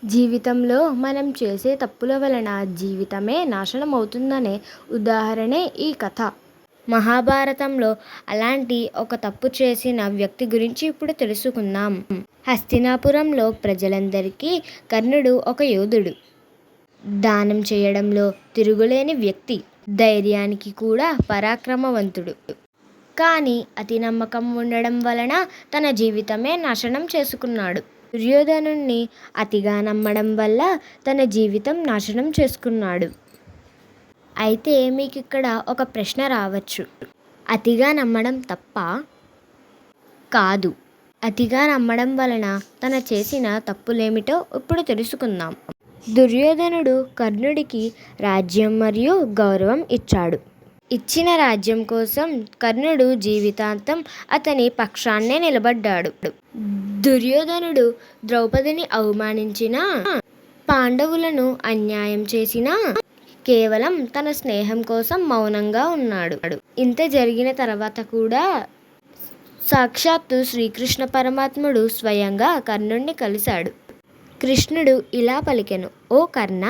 జీవితంలో మనం చేసే తప్పుల వలన జీవితమే నాశనం అవుతుందనే ఉదాహరణే ఈ కథ. మహాభారతంలో అలాంటి ఒక తప్పు చేసిన వ్యక్తి గురించి ఇప్పుడు తెలుసుకుందాం. హస్తినాపురంలో ప్రజలందరికీ కర్ణుడు ఒక యోధుడు. దానం చేయడంలో తిరుగులేని వ్యక్తి. ధైర్యానికి కూడా పరాక్రమవంతుడు. కానీ అతి నమ్మకం ఉండడం వలన తన జీవితమే నాశనం చేసుకున్నాడు. దుర్యోధనుణ్ణి అతిగా నమ్మడం వల్ల తన జీవితం నాశనం చేసుకున్నాడు. అయితే మీకు ఇక్కడ ఒక ప్రశ్న రావచ్చు. అతిగా నమ్మడం తప్పా? కాదు. అతిగా నమ్మడం వలన తన చేసిన తప్పులేమిటో ఇప్పుడు తెలుసుకుందాం. దుర్యోధనుడు కర్ణుడికి రాజ్యం మరియు గౌరవం ఇచ్చాడు. ఇచ్చిన రాజ్యం కోసం కర్ణుడు జీవితాంతం అతని పక్షాన్నే నిలబడ్డాడు. దుర్యోధనుడు ద్రౌపదిని అవమానించినా, పాండవులను అన్యాయం చేసినా కేవలం తన స్నేహం కోసం మౌనంగా ఉన్నాడు. ఇంత జరిగిన తర్వాత కూడా సాక్షాత్తు శ్రీకృష్ణ పరమాత్ముడు స్వయంగా కర్ణుడిని కలిశాడు. కృష్ణుడు ఇలా పలికెను, ఓ కర్ణ,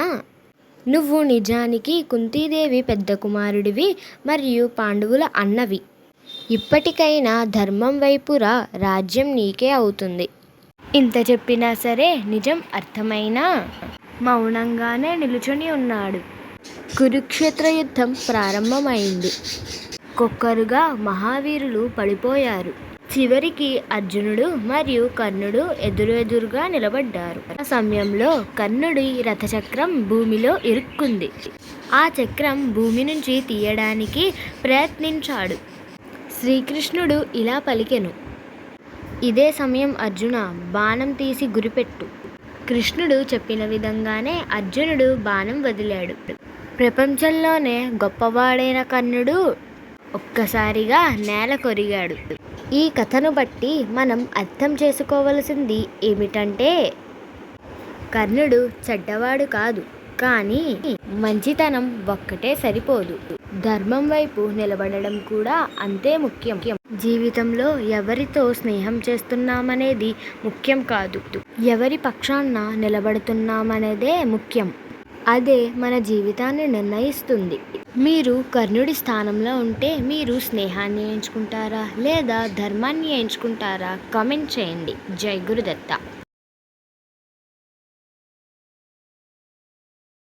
నువ్వు నిజానికి కుంతీదేవి పెద్ద కుమారుడివి మరియు పాండవుల అన్నవి. ఇప్పటికైనా ధర్మం వైపురా, రాజ్యం నీకే అవుతుంది. ఇంత చెప్పినా సరే నిజం అర్థమైనా మౌనంగానే నిలుచుని ఉన్నాడు. కురుక్షేత్ర యుద్ధం ప్రారంభమైంది. ఒక్కొక్కరుగా మహావీరులు పడిపోయారు. చివరికి అర్జునుడు మరియు కర్ణుడు ఎదురుగా నిలబడ్డారు. ఆ సమయంలో కర్ణుడి రథచక్రం భూమిలో ఇరుక్కుంది. ఆ చక్రం భూమి నుంచి తీయడానికి ప్రయత్నించాడు. శ్రీకృష్ణుడు ఇలా పలికెను, ఇదే సమయం అర్జున, బాణం తీసి గురిపెట్టు. కృష్ణుడు చెప్పిన విధంగానే అర్జునుడు బాణం వదిలాడు. ప్రపంచంలోనే గొప్పవాడైన కర్ణుడు ఒక్కసారిగా నేల కొరిగాడు. ఈ కథను బట్టి మనం అర్థం చేసుకోవలసింది ఏమిటంటే, కర్ణుడు చెడ్డవాడు కాదు, కానీ మంచితనం ఒక్కటే సరిపోదు. ధర్మం వైపు నిలబడడం కూడా అంతే ముఖ్యం. జీవితంలో ఎవరితో స్నేహం చేస్తున్నామనేది ముఖ్యం కాదు, ఎవరి పక్షాన నిలబడుతున్నామనేదే ముఖ్యం. అదే మన జీవితాన్ని నిర్ణయిస్తుంది. మీరు కర్ణుడి స్థానంలో ఉంటే మీరు స్నేహాన్ని ఎంచుకుంటారా లేదా ధర్మాన్ని ఎంచుకుంటారా? కామెంట్ చేయండి. జై గురుదత్త.